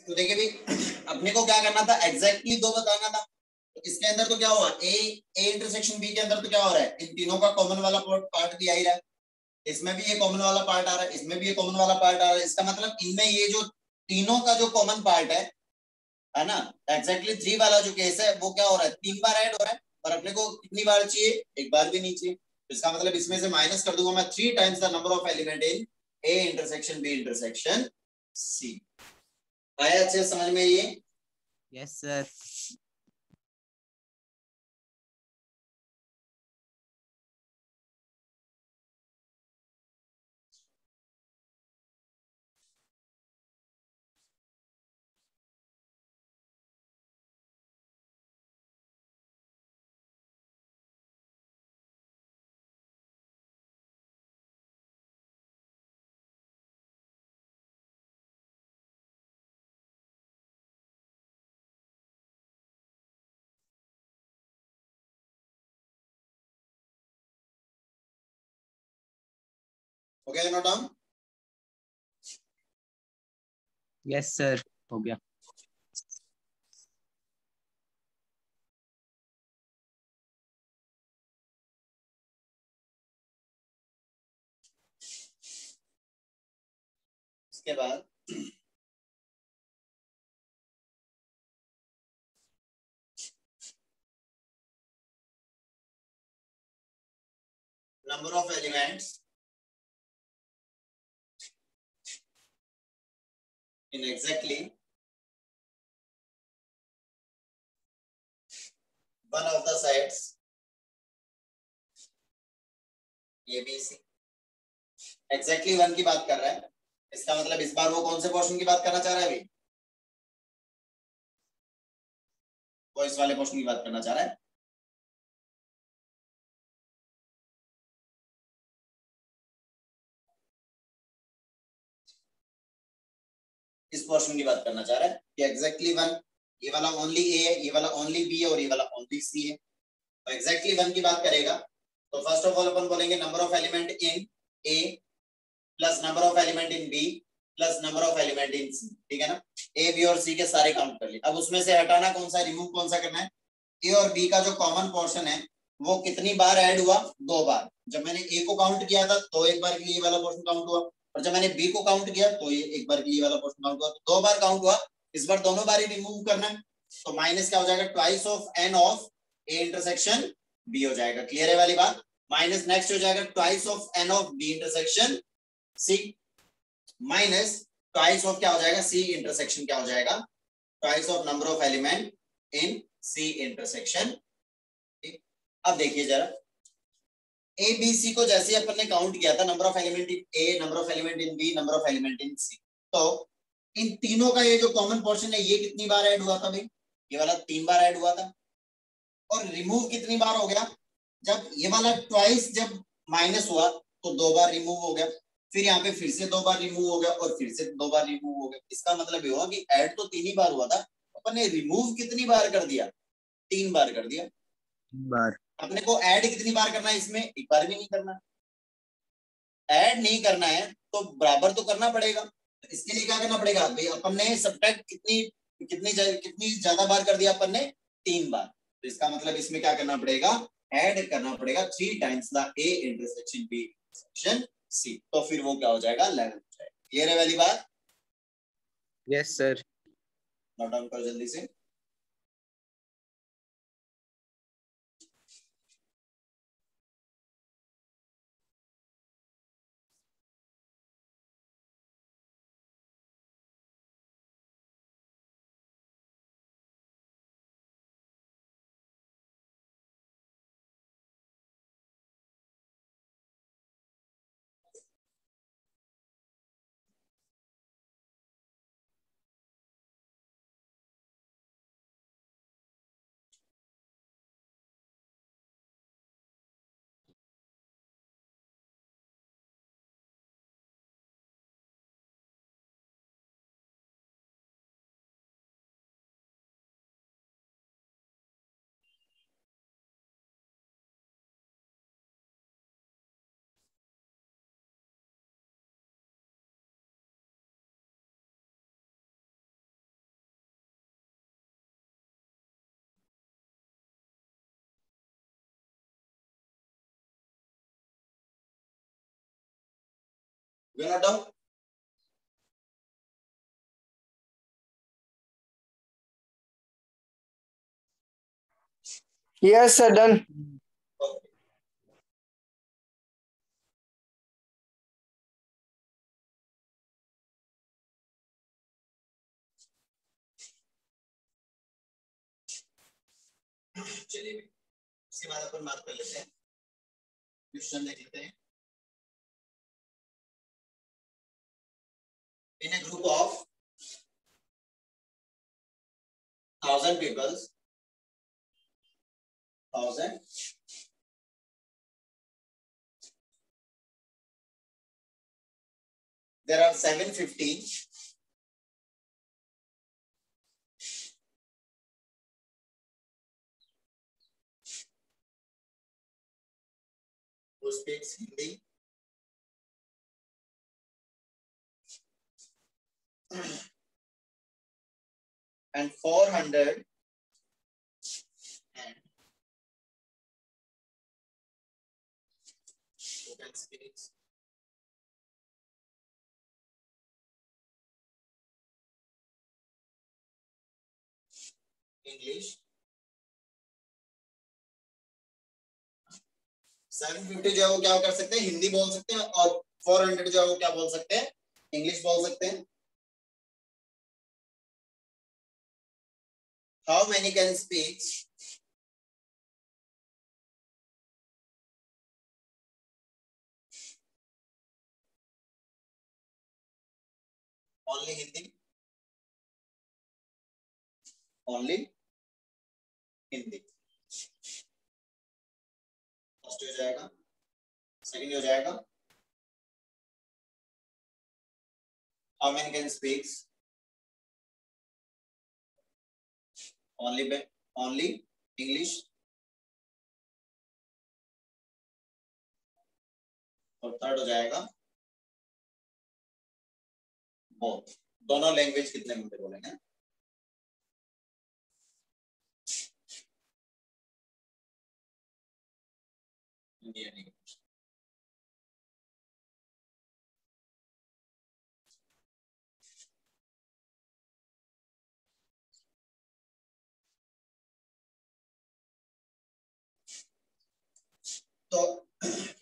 तो देखिए भी अपने को क्या करना था, एग्जैक्टली दो बताना था। तो इसके अंदर तो क्या हुआ, ए इंटरसेक्शन बी के अंदर तो क्या हो रहा है, इन तीनों का कॉमन वाला पार्ट भी आ ही रहा है। इसमें भी ये कॉमन वाला पार्ट आ रहा है, इसमें भी ये कॉमन वाला पार्ट आ रहा है। इसका मतलब इनमें ये जो तीनों का जो कॉमन पार्ट है ना, एग्जैक्टली 3 वाला जो केस है वो क्या हो रहा है, 3 बार ऐड हो रहा है। और अपने को कितनी बार चाहिए, एक बार भी नहीं चाहिए। तो इसका मतलब इसमें से माइनस कर दूंगा मैं 3 times the number of element in A intersection B intersection C. आया अच्छे समझ में ये? Yes sir. हो गया नोट डाउन? यस सर, हो गया। इसके बाद नंबर ऑफ elements in exactly one of the sides A B C. Exactly one की बात कर रहा है, इसका मतलब इस बार वो कौन से पोर्शन की बात करना चाह रहा है भाई, वो इस वाले पोर्शन की बात करना चाह रहा है। इस पोर्शन की बात करना चाह रहा है कि एग्जैक्टली वन, ये वाला ओनली ए है, ये वाला ओनली बी है और ये वाला ओनली सी है। तो एग्जैक्टली वन की बात करेगा तो फर्स्ट ऑफ ऑल अपन बोलेंगे number of element in A plus number of element in B plus number of element in C. ठीक है ना, ए बी और सी के सारे काउंट कर लिए। अब उसमें से हटाना कौन सा, रिमूव कौन सा करना है। ए और बी का जो कॉमन पोर्शन है वो कितनी बार ऐड हुआ, 2 बार। जब मैंने ए को काउंट किया था तो एक बार के लिए ये वाला पोर्शन काउंट हुआ, और जब मैंने बी को काउंट किया तो ये एक बार के लिए वाला पोर्शन काउंट हुआ, तो 2 बार काउंट हुआ। इस बार दोनों बार ही रिमूव करना है, तो माइनस क्या हो जाएगा, twice of n of A intersection B हो जाएगा। क्लियर है वाली बात? माइनस नेक्स्ट हो जाएगा twice of n of B intersection C, minus twice of क्या हो जाएगा, सी इंटरसेक्शन क्या हो जाएगा, twice of number of element in C intersection. अब देखिए जरा, ए बी सी को जैसे अपन ने काउंट किया था, number of element in A, number of element in B, number of element in C, तो इन तीनों का ये जो कॉमन पोर्शन है ये कितनी बार ऐड हुआ था भाई, ये वाला 3 बार ऐड हुआ था। और रिमूव कितनी बार हो गया, जब ये वाला ट्वाइस जब माइनस हुआ तो 2 बार रिमूव हो गया, फिर यहाँ पे फिर से 2 बार रिमूव हो गया और फिर से 2 बार रिमूव हो गया। इसका मतलब ये हुआ कि ऐड तो 3 ही बार हुआ था, अपन ने रिमूव कितनी बार कर दिया, 3 बार कर दिया। बार। अपने को ऐड कितनी बार करना है, इसमें एक बार भी नहीं करना। ऐड नहीं करना है तो बराबर तो करना पड़ेगा। इसके लिए क्या करना पड़ेगा भाई, अपन ने सब्ट्रैक्ट कितनी कितनी ज्यादा बार कर दिया अपन ने, 3 बार। तो इसका मतलब इसमें क्या करना पड़ेगा, ऐड करना पड़ेगा 3 times the A intersection B intersection C, तो फिर वो क्या हो जाएगा, 11 हो जाएगा। क्लियर है वाली बात? Yes sir. नोट डाउन करो जल्दी से। You note down? Yes, sir. Done. चलिए उसके बाद अपन बात कर लेते हैं, क्वेश्चन देख लेते हैं। In a group of 1,000 people, 1,000 there are 750 who speaks Hindi and 400 and who can speak English। 750 जो है वो क्या कर सकते हैं, हिंदी बोल सकते हैं, और 400 जो है वो क्या बोल सकते हैं, इंग्लिश बोल सकते हैं। How many can speak only Hindi? Only Hindi। First हो जाएगा, सेकंड हो जाएगा how many can speak only English, और थर्ड हो जाएगा both। दोनों लैंग्वेज कितने घंटे बोलेंगे? Indian English. तो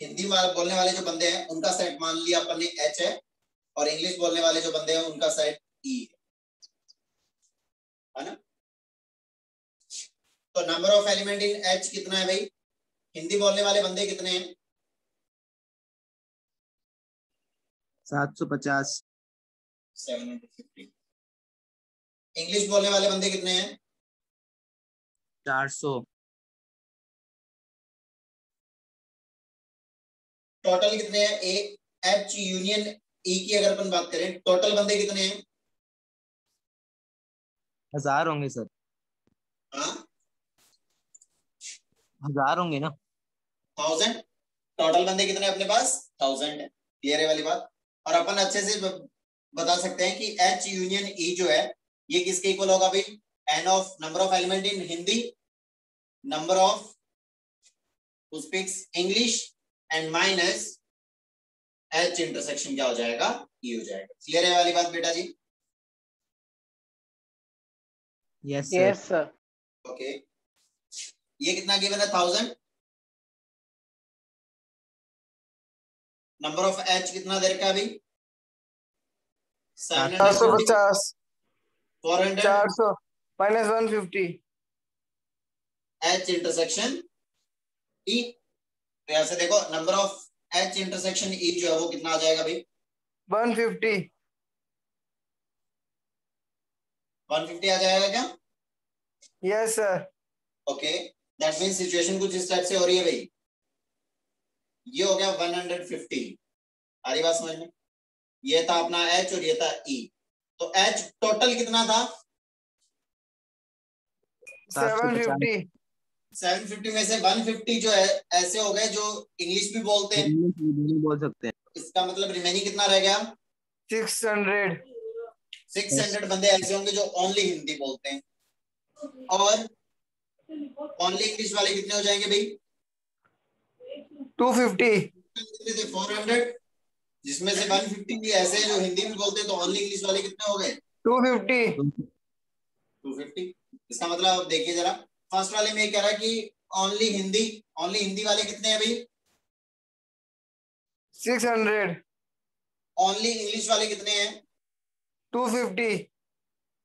हिंदी बोलने वाले जो बंदे हैं उनका सेट मान लिया अपन ने एच है, और इंग्लिश बोलने वाले जो बंदे हैं उनका सेट ई है ना। तो number of element in H कितना है भाई? हिंदी बोलने वाले बंदे कितने हैं? 750। 750। इंग्लिश बोलने वाले बंदे कितने हैं? 400। टोटल कितने हैं? ए एच यूनियन ई की अगर अपन बात करें, टोटल बंदे कितने हैं? 1000 होंगे सर। हाँ 1000 होंगे ना। 1000। टोटल बंदे कितने हैं अपने पास? 1000 है। क्लियर है वाली बात। और अपन अच्छे से बता सकते हैं कि एच यूनियन ई जो है ये किसके इक्वल होगा भाई? N of number of element in Hindi, number of who speaks English and minus H intersection क्या हो जाएगा? ई हो जाएगा। क्लियर है वाली बात बेटा जी? Yes sir. ओके ये कितना गिवन है? 1000। नंबर ऑफ एच कितना दे रखा है अभी? 450। 400 400 minus 150 एच इंटरसेक्शन ई। तो यहां से देखो number of H intersection E जो है वो कितना आ जाएगा भाई? 150। 150 आ जाएगा क्या? Yes sir. Okay that means situation कुछ इस टाइप से हो रही है भाई। ये हो गया 150। आ रही बात समझ में? ये था अपना एच और ये था ई। तो एच टोटल कितना था? 750। 750 में से 150 जो है ऐसे हो गए जो इंग्लिश भी बोलते हैं, नहीं बोल सकते हैं। इसका मतलब रिमेनिंग कितना रह गया? 600। 600 बंदे ऐसे होंगे जो ओनली हिंदी बोलते हैं। और ओनली इंग्लिश वाले कितने हो जाएंगे भाई? 250। कितने थे? 400। जिसमें से 150 ऐसे हैं जो हिंदी में बोलते हैं, तो ओनली इंग्लिश वाले कितने हो गए? 250। 250। इसका मतलब अब देखिए जरा, फर्स्ट वाले में ये कह रहा है कि ओनली हिंदी वाले कितने हैं भाई? 600। ओनली इंग्लिश वाले कितने हैं? 250।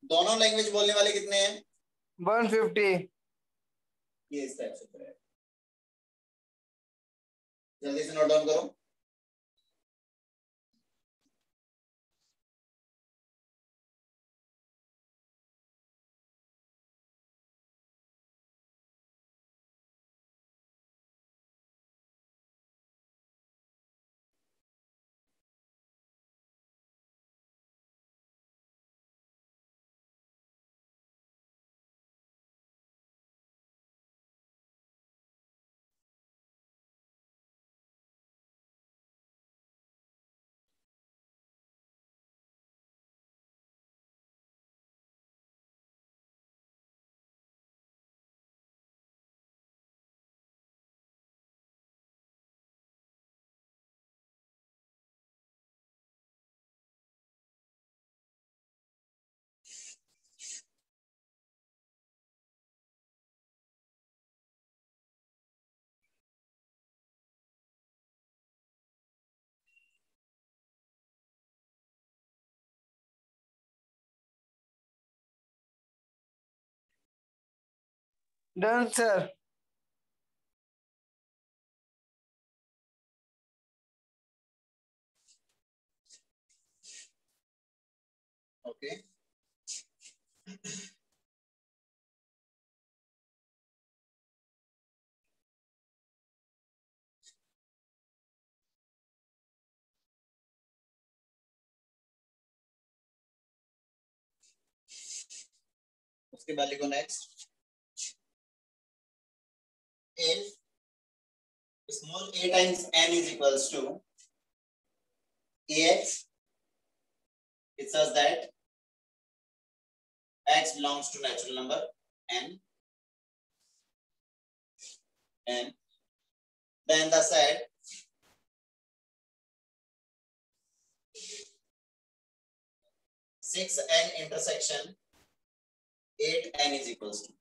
दोनों लैंग्वेज बोलने वाले कितने हैं? 150। ये इस टाइप से करें, जल्दी से नोट डाउन करो। Done, sir. ओके, उसके बाद लिखो next. If small a times n is equals to ax, it says that x belongs to natural number n, and then the set six n intersection 8n is equals to,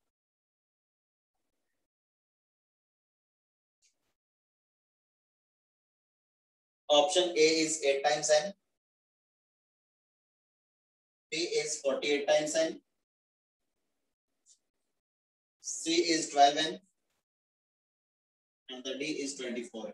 option A is 8 times n, B is 48 times n, C is 12n, and the D is 24n.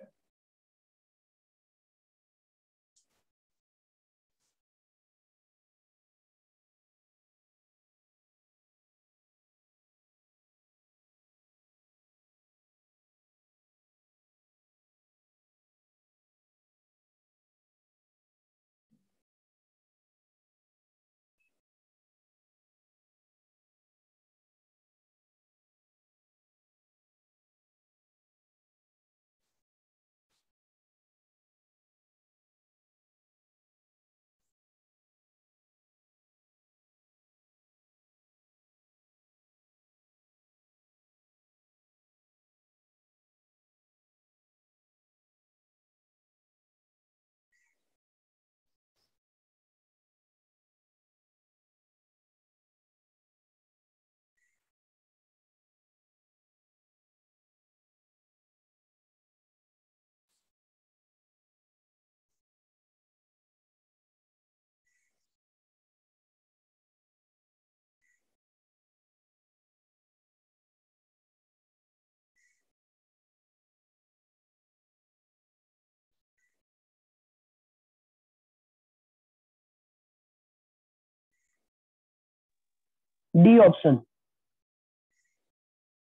D option.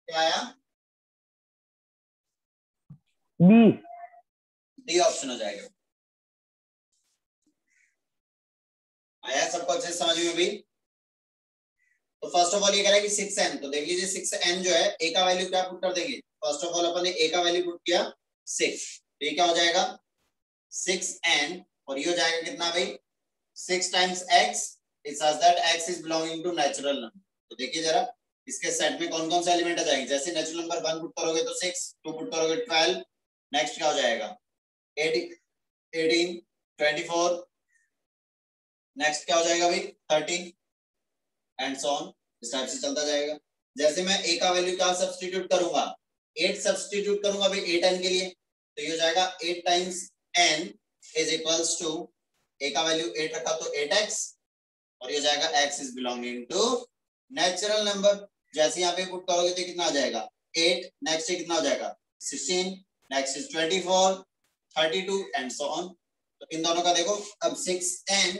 क्या आया? B. D option हो जाएगा। आया सबको अच्छे से समझ में भी? तो फर्स्ट ऑफ ऑल ये कह रहा है कि 6n, तो देख लीजिए 6n जो है a का वैल्यू क्या पुट कर देंगे? फर्स्ट ऑफ ऑल अपन ने a का वैल्यू पुट किया 6, तो ये क्या हो जाएगा 6n, और ये हो जाएगा कितना भाई 6 times x, it such that x is belonging to natural number. तो देखिए जरा इसके सेट में कौन कौन से एलिमेंट आ जाएंगे। जैसे नेचुरल नंबर 1 पुट करोगे तो 6, 2 पुट करोगे 12, नेक्स्ट क्या हो जाएगा 18, 24, नेक्स्ट क्या हो जाएगा भाई 30 एंड सो ऑन, इस टाइप से चलता जाएगा। जैसे मैं a का वैल्यू क्या सब्स्टिट्यूट करूंगा, 8 सब्स्टिट्यूट करूंगा भाई 8n के लिए, तो ये हो जाएगा 8 times n is equals to, a का वैल्यू 8 रखा तो 8x, और ये हो जाएगा x is belonging to natural number. जैसे यहाँ पे पुट करोगे तो कितना आ जाएगा 8, नेक्स्ट कितना हो जाएगा 16, next is 24, 32 and so on. तो इन दोनों का देखो अब 6n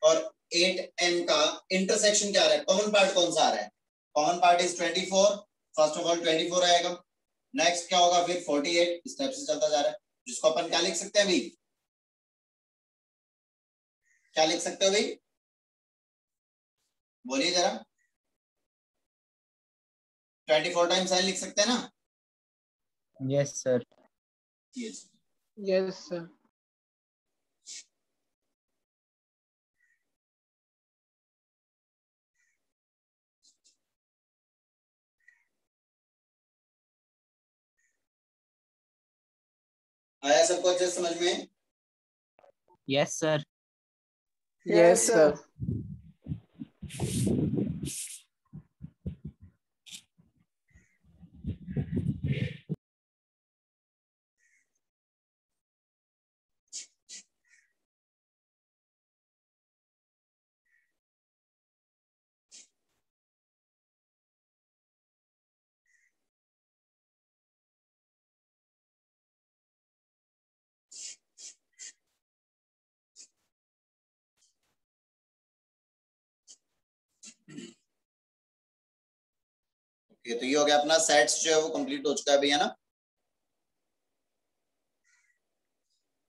और 8n का इंटरसेक्शन क्या आ रहा है, कॉमन पार्ट कौन सा आ रहा है, common part is 24, first of all 24 आएगा, नेक्स्ट क्या होगा फिर 48, इस टाइप से चलता जा रहा है, जिसको अपन क्या लिख सकते हैं भाई, क्या लिख सकते हो भाई, बोलिए जरा, 24 टाइम्स n लिख सकते हैं ना। Yes sir. Yes sir. आया सबको अच्छे से समझ में। Yes sir. Yes sir. ये तो ये हो गया अपना सेट्स जो है वो कंप्लीट हो चुका है भैया ना।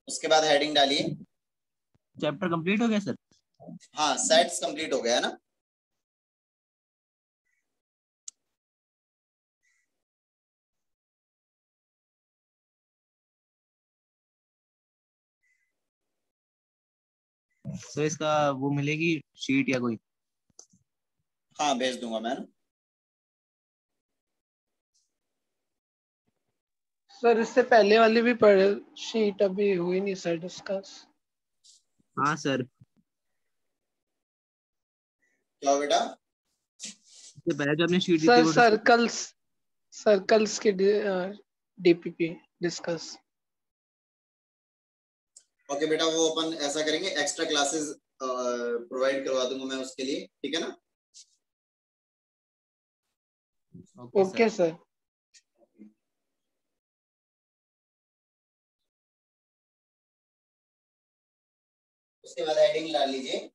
उसके बाद हेडिंग डालिए। चैप्टर कंप्लीट हो गया सर। हाँ सेट्स कंप्लीट हो गया है ना। तो इसका वो मिलेगी शीट या कोई। हाँ भेज दूंगा मैं ना। सर इससे पहले वाली भी पढ़े, शीट अभी हुई नहीं सर डिस्कस। हाँ सर। क्या बेटा, इससे पहले जो आपने शीट दी थी सर वो सर्कल्स के डीपीपी डिस्कस। ओके बेटा वो अपन ऐसा करेंगे, एक्स्ट्रा क्लासेस प्रोवाइड करवा दूंगा मैं उसके लिए, ठीक है ना। Okay sir. उसके बाद हेडिंग डाल लीजिए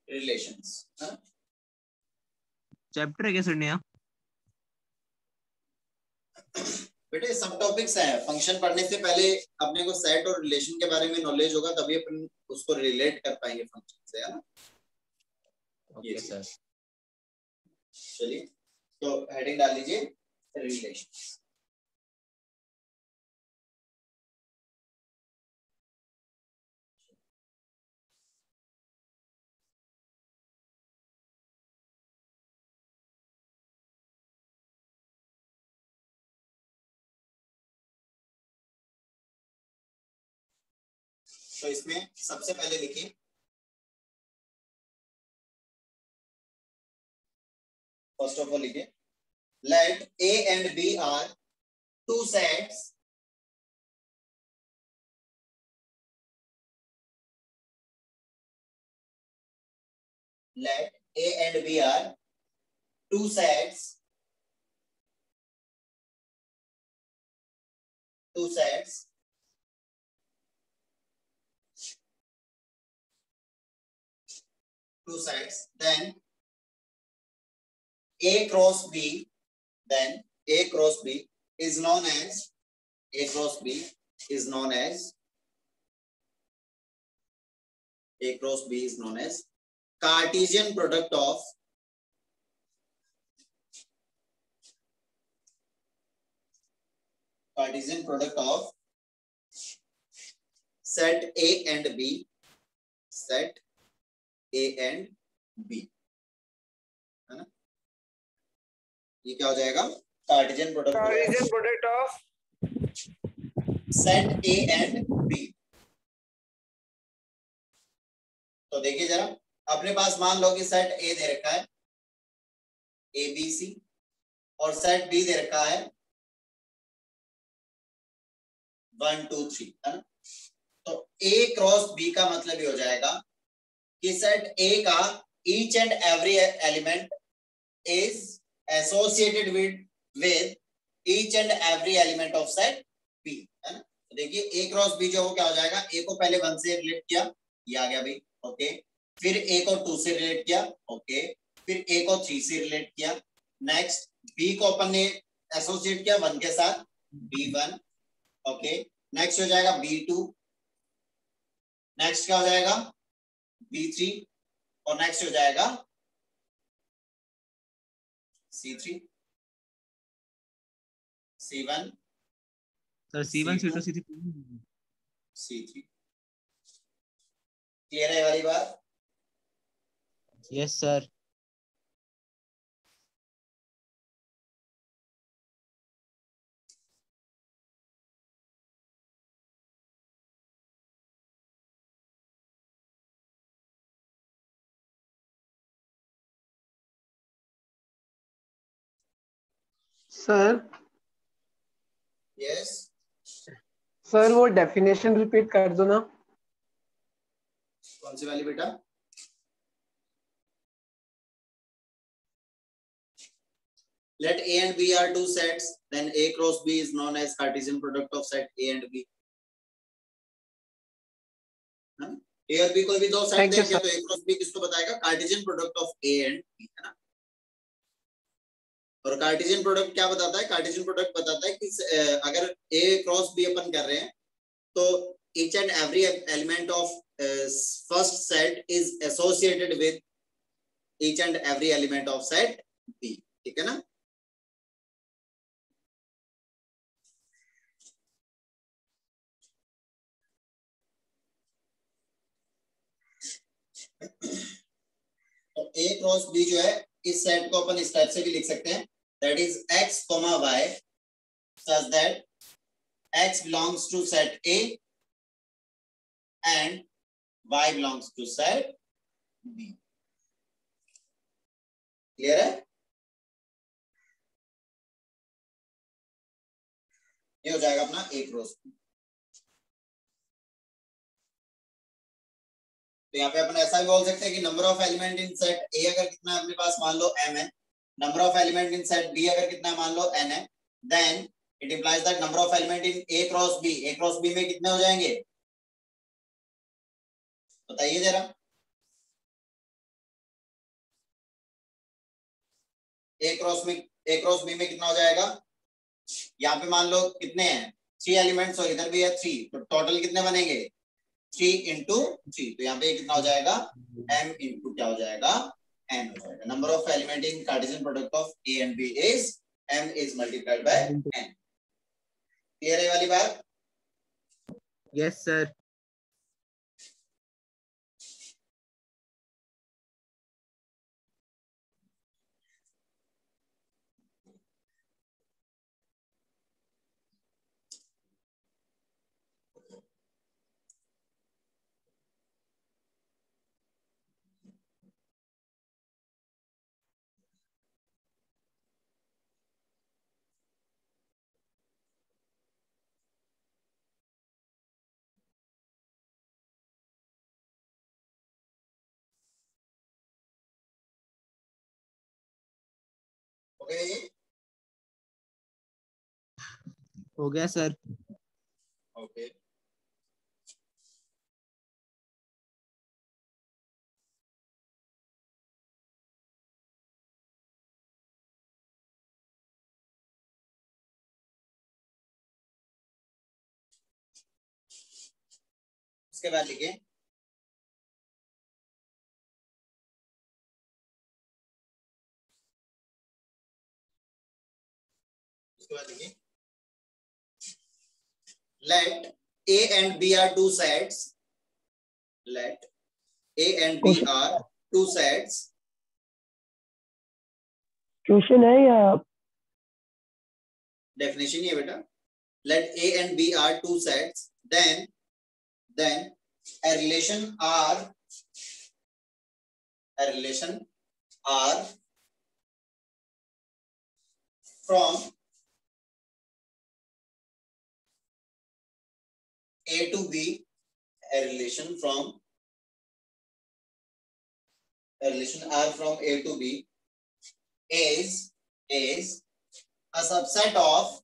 रिलेशंस। चैप्टर है क्या सर नया। बेटे सब टॉपिक्स हैं, फंक्शन पढ़ने से पहले अपने को सेट और रिलेशन के बारे में नॉलेज होगा, तभी अपन उसको रिलेट कर पाएंगे फंक्शन से, है ना। Okay sir. चलिए तो हेडिंग डाल लीजिए रिलेशंस। तो इसमें सबसे पहले लिखिए फर्स्ट ऑफ ऑल लिखिए late A and B are two sets let A and B are two sets then A cross B is known as Cartesian product of set A and B है ना। ये क्या हो जाएगा? Cartesian product Cartesian product of set A and B. तो देखिए जरा, अपने पास मान लो कि सेट ए दे रखा है ए बी सी, और सेट बी दे रखा है 1 2 3, है ना? तो ए क्रॉस बी का मतलब ये हो जाएगा कि सेट ए का each and every element is associated with each and every element of set B, है ना? तो देखिए ए क्रॉस बी जो वो क्या हो जाएगा, ए को पहले 1 से रिलेट किया, ये आ गया भाई, ओके, फिर ए को 2 से रिलेट किया, ओके, फिर ए को 3 से रिलेट किया, नेक्स्ट बी को अपन ने एसोसिएट किया 1 के साथ, B1, ओके, नेक्स्ट हो जाएगा B2, नेक्स्ट क्या हो जाएगा B3, और नेक्स्ट हो जाएगा C3, C1, sir C1 C2 C3 C3। Clear है वाली बात? Yes sir. Sir yes. Sir वो डेफिनेशन रिपीट कर दो ना। कौन सी वाली बेटा? Let A and B are two sets, then A cross B is known as Cartesian product of set A and B. A और B कोई भी दो सेट देंगे तो A cross B किसको बताएगा? Cartesian product of A and B, है ना? और कार्टेशियन प्रोडक्ट क्या बताता है? कार्टेशियन प्रोडक्ट बताता है कि अगर A क्रॉस B अपन कर रहे हैं तो each and every element of first set is associated with each and every element of set B, ठीक है ना? तो A क्रॉस B जो है, इस सेट को अपन इस टाइप से भी लिख सकते हैं, that is x, y such that x belongs to set A and y belongs to set B। Clear है? ये हो जाएगा अपना A क्रॉस B। तो यहाँ पे अपन ऐसा भी बोल सकते हैं कि number of element in set A अगर कितना है अपने पास मान लो m है, number of element in set B अगर कितना है मान लो n है, then it implies that number of element in A cross B में कितने हो जाएंगे? बताइए जरा। ए क्रॉस बी में कितना हो जाएगा? यहाँ पे मान लो कितने हैं? 3 एलिमेंट्स, और इधर भी है 3, तो टोटल कितने बनेंगे? 3 into 3। तो यहाँ पे कितना हो जाएगा? m into क्या हो जाएगा? n हो जाएगा। Number of element in Cartesian product of A and B is m is multiplied by n। Clear है वाली बात? Yes sir. ओके, हो गया सर। ओके, उसके बाद लिखिए let A and B are two sets, let A and B are two sets, question है या डेफिनेशन ये बेटा, let A and B are two sets, then a relation R from A to B, a relation R from A to B is a subset of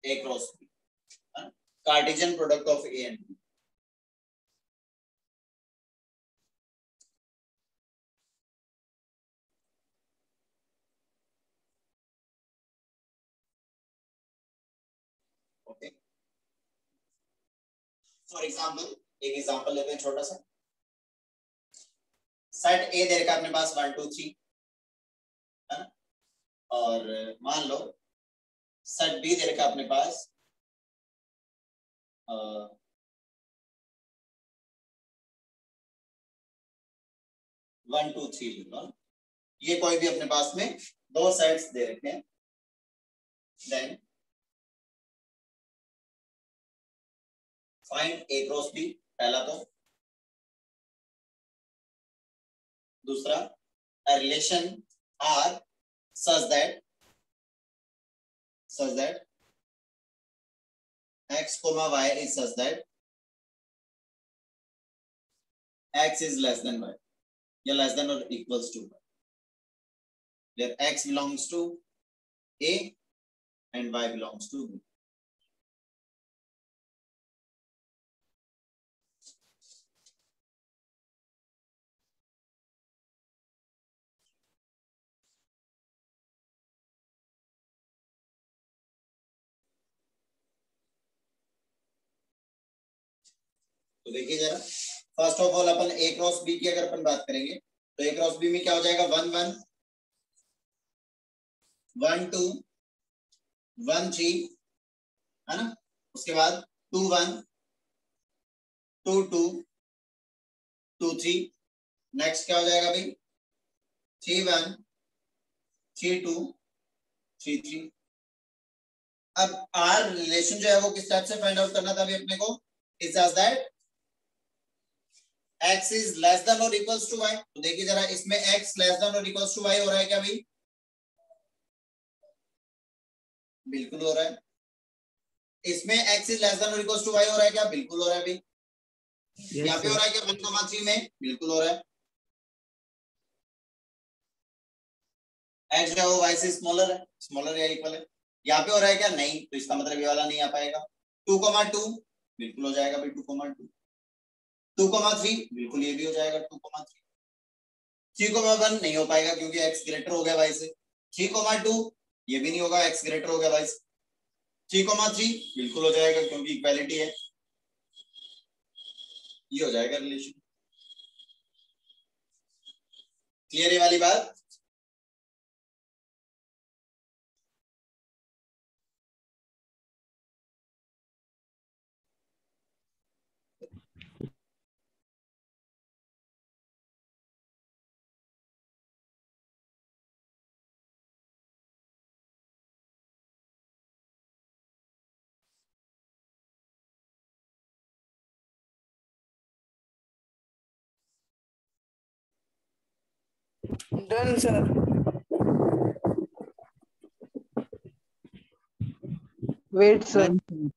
A cross B, Cartesian product of A and B. Okay. For example, एक example लेते हैं छोटा सा। Set ए दे रखा अपने पास 1 2 3 है ना, और मान लो सेट बी दे रखा अपने पास 1 2 3। ये कोई भी अपने पास में दो सेट्स दे रखे हैं। देन फाइंड ए क्रॉस बी, पहला तो। दूसरा, a relation R such that x comma y is such that x is less than y, या less than or equals to y, where x belongs to A and y belongs to B. तो देखिए जरा, first of all अपन A cross B की अगर अपन बात करेंगे तो ए क्रॉस बी में क्या हो जाएगा, 1 1 1 2 1 3 है ना। उसके बाद 2 1 2 2 2 3। नेक्स्ट क्या हो जाएगा भाई, 3 1 3 2 3 3। अब आर रिलेशन जो है वो किस टाइप से फाइंड आउट करना था अभी अपने को, it such that x is less than or equals to y। तो देखिए जरा, इसमें x less than or equals to y हो रहा है क्या भाई, बिल्कुल हो रहा है। इसमें x is less than or equals to y हो रहा है क्या, बिल्कुल हो रहा है भाई। यहाँ पे हो रहा है क्या 1,3 में, बिल्कुल हो रहा है। x जो है वो y से स्मॉलर या इक्वल है। यहाँ पे हो रहा है क्या, नहीं, तो इसका मतलब ये वाला नहीं आ पाएगा। 2,2 बिल्कुल हो जाएगा भाई, 2,2 2,3 बिल्कुल ये भी हो जाएगा 2,3। 3,1 नहीं हो पाएगा क्योंकि x ग्रेटर हो गया y से। 3,2 ये भी नहीं होगा, x ग्रेटर हो गया y से। 3,3 बिल्कुल हो जाएगा क्योंकि इक्वालिटी है, ये हो जाएगा रिलेशन। क्लियर है वाली बात। Done, sir. Wait, sir. Done.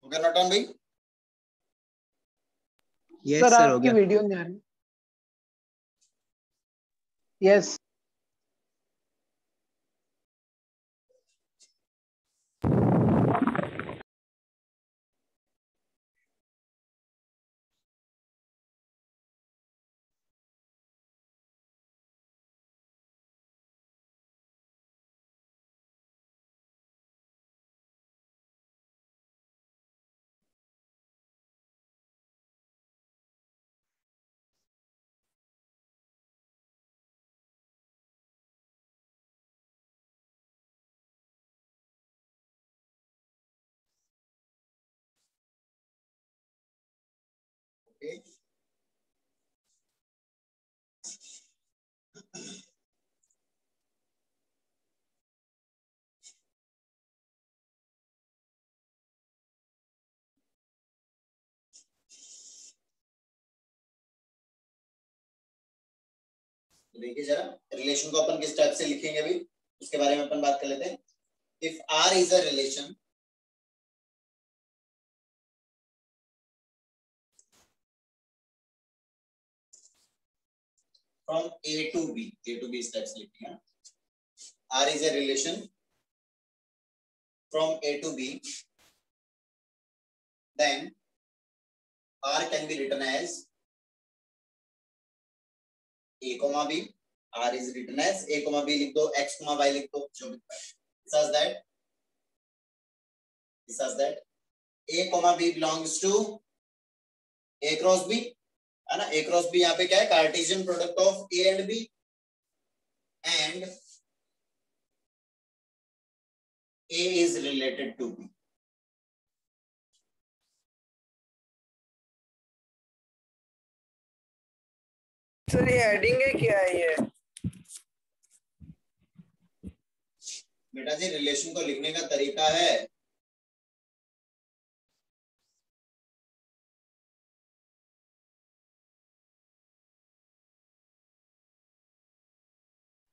Okay note down भाई। यस सर सर हो आपकी गया। वीडियो नहीं आ रही। यस ओके देखिए जरा रिलेशन को अपन किस टाइप से लिखेंगे अभी उसके बारे में अपन बात कर लेते हैं। If R is a relation from A to B, A to B इस टाइप से लिखते हैं। R is a relation from A to B, then R can be written as A comma B. R is written as A comma B लिख दो, X comma Y लिख दो, जो भी such that A comma B belongs to A cross B, है ना। A cross B यहाँ पे क्या है, Cartesian product of A and B, and A is related to B. Sir ये हेडिंग है क्या है ये? बेटा जी रिलेशन को लिखने का तरीका है।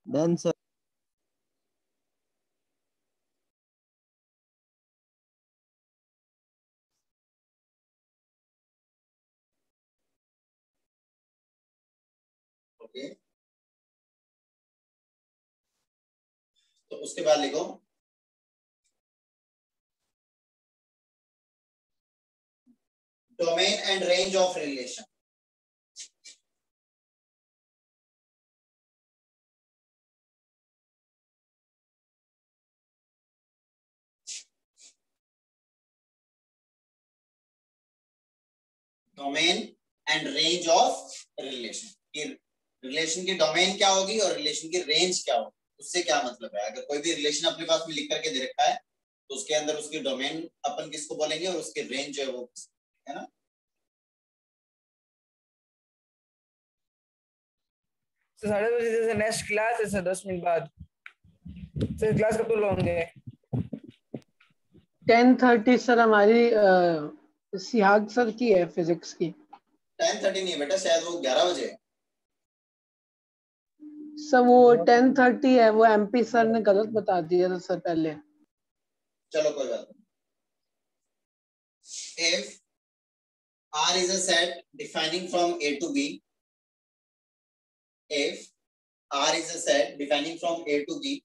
Done sir. ओके तो उसके बाद लिखो domain and range of relation. Domain and range of relation की, रिलेशन की डोमेन क्या होगी और रिलेशन की रेंज क्या होगी, उससे क्या मतलब है। अगर कोई भी रिलेशन अपने पास में लिख करके दे रखा है तो उसके अंदर उसकी डोमेन अपन किसको बोलेंगे और उसकी रेंज जो है वो है ना। तो 7:30 से नेक्स्ट क्लास है सर, 10 मिनट बाद। सर क्लास कब तक लोगे? 10:30 सर हमारी सिहाग सर की है फिजिक्स की। 10:30 नहीं है बेटा, शायद वो 11 बजे है। सर वो 10:30 है, वो एमपी सर ने गलत बता दिया था सर पहले। चलो कोई बात नहीं। If R is a set defining from A to B, if R is a set defining from A to B,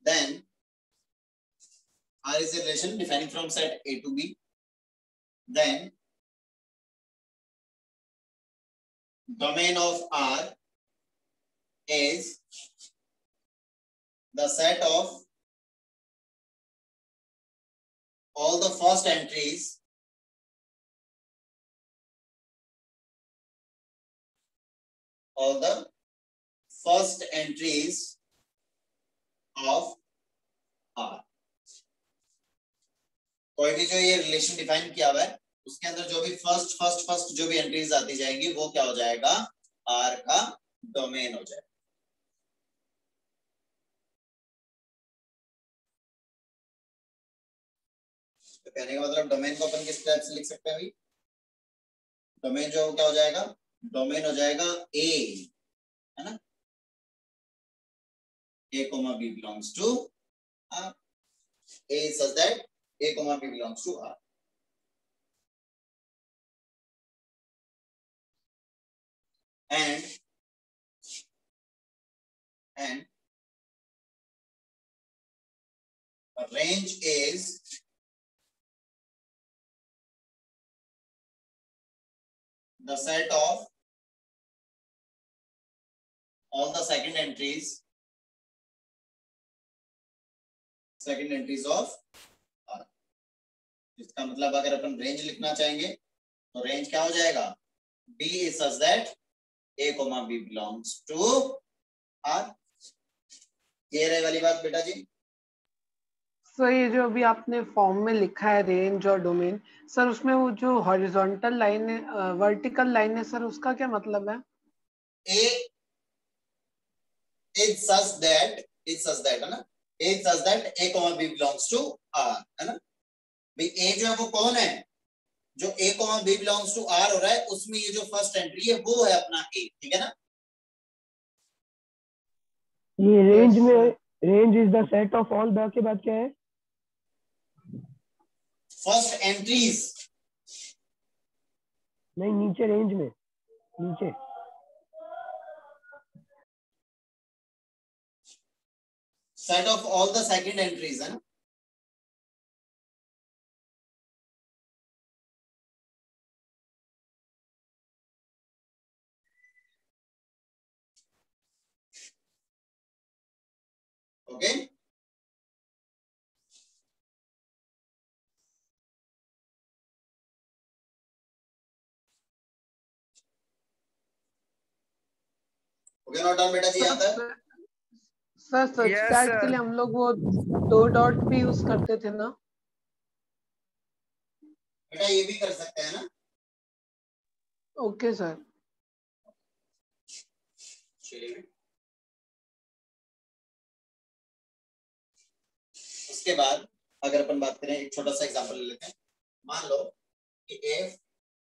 then R is a relation defining from set A to B, then domain of R is the set of all the first entries of R। कोई भी जो ये relation define किया हुआ है उसके अंदर जो भी फर्स्ट जो भी एंट्रीज आती जाएंगी वो क्या हो जाएगा, आर का डोमेन हो जाएगा। तो कहने का मतलब डोमेन को अपन किस टाइप से लिख सकते हैं भाई, डोमेन जो क्या हो जाएगा, डोमेन हो जाएगा ए, है ना। A comma B belongs to R. A is such that A comma B belongs to R. And range is the set of all the second entries of R. इसका मतलब अगर अपन रेंज लिखना चाहेंगे तो रेंज क्या हो जाएगा? B is such that A comma B belongs to R. Clear है वाली बात बेटा जी? सर ये जो अभी आपने फॉर्म में लिखा है रेंज और डोमेन, सर उसमें वो जो हॉरिजॉन्टल लाइन है, वर्टिकल लाइन है, सर उसका क्या मतलब है? A is such that है ना, A is such that A comma B belongs to R, है ना भाई? A जो है वो कौन है? जो A comma B belongs to R हो रहा है उसमें ये जो फर्स्ट एंट्री है वो है अपना A, ठीक है ना? ये रेंज में range is the set of all the के बाद क्या है? फर्स्ट एंट्रीज नहीं, नीचे रेंज में नीचे set of all the second entries है ना? ओके ओके, नोट डाउन बेटा जी यहाँ तक? सर सब्सट्रैक्ट के लिए हम लोग वो 2 डॉट भी यूज करते थे ना? बेटा ये भी कर सकते हैं ना? Okay sir. चलिए उसके बाद अगर अपन बात करें, एक छोटा सा एग्जांपल ले लेते हैं। मान लो कि if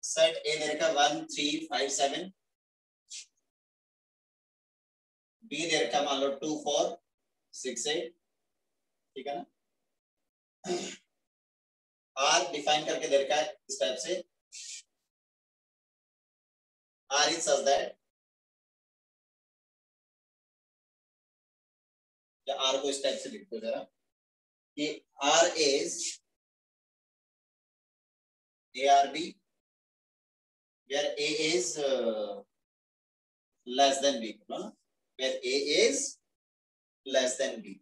सेट A दे रखा 1 3 5 7, B दे रखा मान लो 2 4 6 8, ठीक है ना? R डिफाइन करके दे रखा है इस टाइप से, R is such that, या R को इस टाइप से लिख दो जरा कि R is ARB where A is less than B, where A is less than B.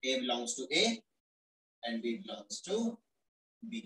A belongs to A and B belongs to B.